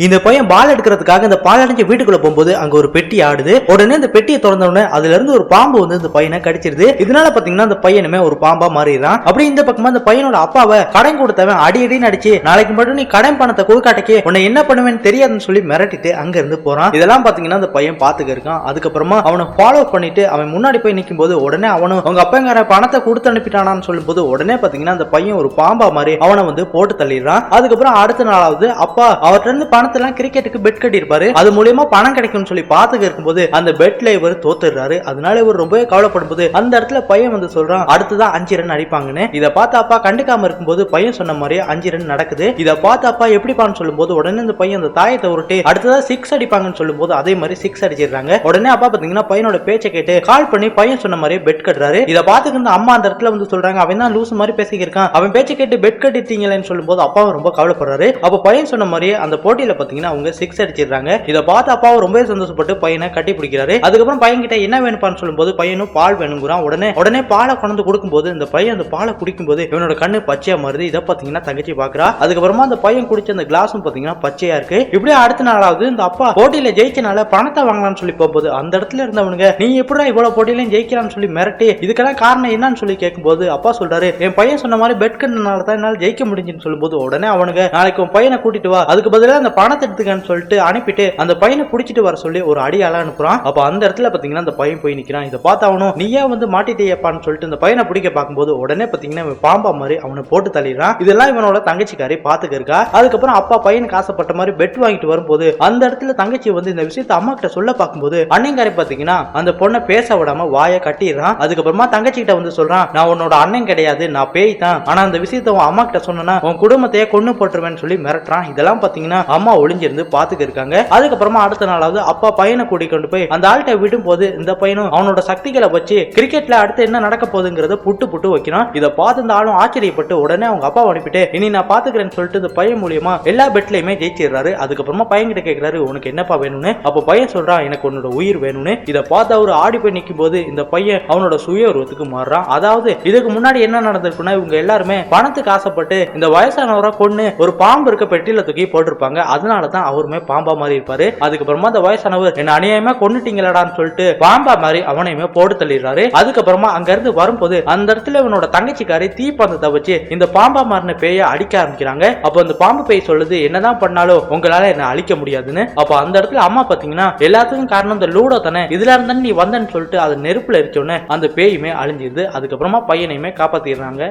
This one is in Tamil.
இந்த பையன் பால் எடுக்கிறதுக்காக இந்த பால் அடைஞ்ச வீட்டுக்குள்ள போகும்போது அங்க ஒரு பெட்டி ஆடுது. உடனே இந்த பெட்டியை திறந்த உடனே அதுல இருந்து ஒரு பாம்பு வந்து இந்த பையனை கடிச்சிருது. இதனால பாத்தீங்கன்னா அந்த பையனுமே ஒரு பாம்பா மாறிடுறான். அப்படி இந்த பக்கமா அந்த பையனோட அப்பாவை கடன் கொடுத்தவன் அடி நடிச்சு நாளைக்கு மட்டும் நீ கடன் பணத்தை கொடுக்காட்டக்கே உன்னை என்ன பண்ணுவேன்னு தெரியாதுன்னு சொல்லி மிரட்டிட்டு அங்க இருந்து போறான். இதெல்லாம் பாத்தீங்கன்னா அந்த பையன் பாத்துக்க இருக்கான். அதுக்கப்புறமா அவனை ஃபாலோ பண்ணிட்டு அவன் முன்னாடி போய் நிற்கும் போது உடனே அவனும் அவங்க அப்பங்கார பணத்தை கொடுத்து அனுப்பிட்டானான்னு சொல்லும் போது உடனே பாத்தீங்கன்னா அந்த பையன் ஒரு பாம்பா மாதிரி அவனை வந்து போட்டு தள்ளிடுறான். அதுக்கப்புறம் அடுத்த நாளாவது அப்பா அவர்கிட்ட இருந்து பணத்தை எல்லாம் கிரிக்கெட்டுக்கு பெட் கட்டி இருப்பாரு, அது மூலமா பணம் கிடைக்கும்னு சொல்லி பாத்துக்க இருக்கும்போது அந்த பெட்ல இவர் தோத்துறாரு. அதனால இவர் ரொம்பவே கவலைப்படும் போது அந்த இடத்துல பையன் வந்து சொல்றான் அடுத்ததான் 5 ரன் அடிப்பாங்கன்னு. இதை பார்த்து அப்பா கண்டுக்காம இருக்கும்போது பையன் சொன்ன மாதிரியே 5 ரன் நடக்குது. இதை பார்த்து அப்பா எப்படிப்பான்னு சொல்லும் போது உடனே இந்த பையன் அந்த தாயத்தை உருட்டி அடுத்ததா 6 அடிப்பாங்கன்னு சொல்லும் போது அதே மாதிரி 6 அடிச்சிடுறாங்க. உடனே அப்பா பாத்தீங்கன்னா பையனோட பேச்சை கேட்டு கால் பண்ணி பையன் சொன்ன மாதிரியே பெட் கட்டுறாரு. இதை பார்த்துக்கு இந்த அம்மா அந்த இடத்துல வந்து சொல்றாங்க அவன் தான் லூஸ் மாதிரி பேசிக்கிட்டு இருக்கான், அவன் பேச்சை கேட்டு பெட் கட்டிட்டீங்களேன்னு சொல்லும் போது அப்பாவும் ரொம்ப கவலைப்படுறாரு. அப்ப பையன் சொன்ன மாதிரியே அந்த போட்டியில பாத்தீங்கன்னா அவங்க 6 அடிச்சிடுறாங்க. இதை பார்த்து அப்பாவும் ரொம்ப சந்தோஷப்பட்டு பையனை கட்டி பிடிக்கிறாரு. அதுக்கப்புறம் பையன் கிட்ட என்ன வேணும்னு சொல்லும்போது பையனும் பால் வேணுங்கிறான். உடனே பாலை கொண்டு கொடுக்கும்போது இந்த பையன் அந்த பாலை குடிக்கும்போது இவனோட கண்ணு பச்சையா மாறுது. இதை பாத்தீங்கன்னா தங்கச்சி பாக்குறா. அதுக்கப்புறமா அந்த பையன் குடிச்ச அந்த கிளாஸும் பாத்தீங்கன்னா பச்சையா இருக்கு. இப்படியே அடுத்த நாளாவது இந்த அப்பா போட்டியில ஜெயிச்சனால பணத்தை வாங்கலாம்னு சொல்லி போகும்போது அந்த இடத்துல இருந்தவனுங்க நீ எப்படா இவ்வளவு போட்டியிலும் ஜெயிக்கிறான்னு சொல்லி மிரட்டி இதுக்கெல்லாம் காரணம் என்னன்னு சொல்லி கேட்கும்போது அப்பா சொல்றாரு என் பையன் சொன்ன மாதிரி பெட் கட்டினால தான் என்னால ஜெயிக்க முடிஞ்சுன்னு சொல்லும்போது உடனே அவனுங்க நாளைக்கு உன் பையனை கூட்டிட்டு வா, அதுக்கு பதிலாக அந்த பணத்தை எடுத்துக்கன்னு சொல்லிட்டு அனுப்பிட்டு அந்த பையனை புடிச்சிட்டு வர சொல்லி ஒரு அடியால அனுப்புறான். அப்ப அந்த இடத்துல பாத்தீங்கன்னா அந்த பையன் போய் நிக்கிறான். இதை பார்த்து அவனும் நீயே வந்து மாட்டிட்டேப்பான்னு சொல்லிட்டு அந்த பையனை பிடிக்க பார்க்கும்போது உடனே பாத்தீங்கன்னா பாம்பா மாதிரி அவனை போட்டு தள்ளிடுறான். இதெல்லாம் இவனோட தங்கச்சிக்காரி பாத்துக்க இருக்கா. அதுக்கப்புறம் அப்பா பையனுக்கு ஆசைப்பட்ட மாதிரி பெட் வாங்கிட்டு வரும்போது அந்த இடத்துல தங்கச்சி வந்து இந்த விஷயத்தை அம்மா கிட்ட சொல்ல பார்க்கும்போது அண்ணங்காரி பாத்தீங்கன்னா அந்த பொண்ணை பேச விடாம வாயை கட்டிடுறான். அதுக்கப்புறமா தங்கச்சி கிட்ட வந்து சொல்றான் நான் உன்னோட அண்ணன் கிடையாது, நான் பேய் தான், ஆனா அந்த விஷயத்த உன் அம்மா கிட்ட சொன்னா உன் குடும்பத்தையே கொண்டு போட்டுருவேன்னு சொல்லி மிரட்டுறான். இதெல்லாம் பாத்தீங்கன்னா அம்மா ஒளிஞ்சிருந்து பாத்துக்க இருக்காங்க. அதுக்கப்புறமா அடுத்த நாளாவது அப்பா பையனை கூட்டி கொண்டு போய் அந்த ஆள்கிட்ட விடும் போது இந்த பையனும் அவனோட சக்திகளை வச்சு கிரிக்கெட்ல அடுத்து என்ன நடக்க போகுதுங்கிறத புட்டு வைக்கிறான். இதை பார்த்து இந்த ஆளும் ஆச்சரியப்பட்டு உடனே அவங்க அப்பா அனுப்பிட்டு இனி நான் பாத்துக்கிறேன்னு சொல்லிட்டு இந்த பையன் மூலியமா எல்லா பெட்லயுமே ஜெயிச்சிடுறாரு. அதுக்கப்புறமா பையன் கிட்ட கேட்கிறாரு உனக்கு என்னப்பா வேணும்னு. அப்ப பையன் சொல்றான் எனக்கு உன்னோட உயிர் வேணும்னு. இதை பார்த்து அவரு ஆடி போய் நிற்கும் போது இந்த பையன் அவனோட சுய உருவத்துக்கு மாறுறான். அதாவது இதுக்கு முன்னாடி என்ன நடந்திருக்குன்னா இவங்க எல்லாருமே பணத்துக்கு ஆசைப்பட்டு இந்த வயசானவரை கொண்டு ஒரு பாம்பு இருக்க பெட்டியில தூக்கி போட்டிருப்பாங்க. அதனாலதான் அவருமே பாம்பா மாதிரி இருப்பாரு. அதுக்கப்புறமா அந்த வயசானவர் என்ன அநியாயமா கொன்னுட்டீங்களாடான்னு சொல்லிட்டு பாம்பா மாதிரி அவனையுமே போட்டு தள்ளிடுறாரு. அதுக்கப்புறமா அங்க இருந்து வரும்போது அந்த இடத்துல இவனோட தங்கச்சிக்காரி தீப்பந்தத்தை வச்சு இந்த பாம்பா மாறின பேய அடிக்க ஆரம்பிக்கிறாங்க. அப்ப அந்த பாம்பு பேய் சொல்லுது என்னதான் பண்ணாலும் உங்களால என்ன அழிக்க முடியாதுன்னு. அப்ப அந்த இடத்துல அம்மா பாத்தீங்கன்னா எல்லாத்துக்கும் காரணம் இந்த லூடோ தானே, இதுல இருந்தா நீ வந்தன்னு சொல்லிட்டு அது நெருப்புல எரிச்சோன்னு அந்த பேயுமே அழிஞ்சிருது. அதுக்கப்புறமா பையனையுமே காப்பாத்திடுறாங்க.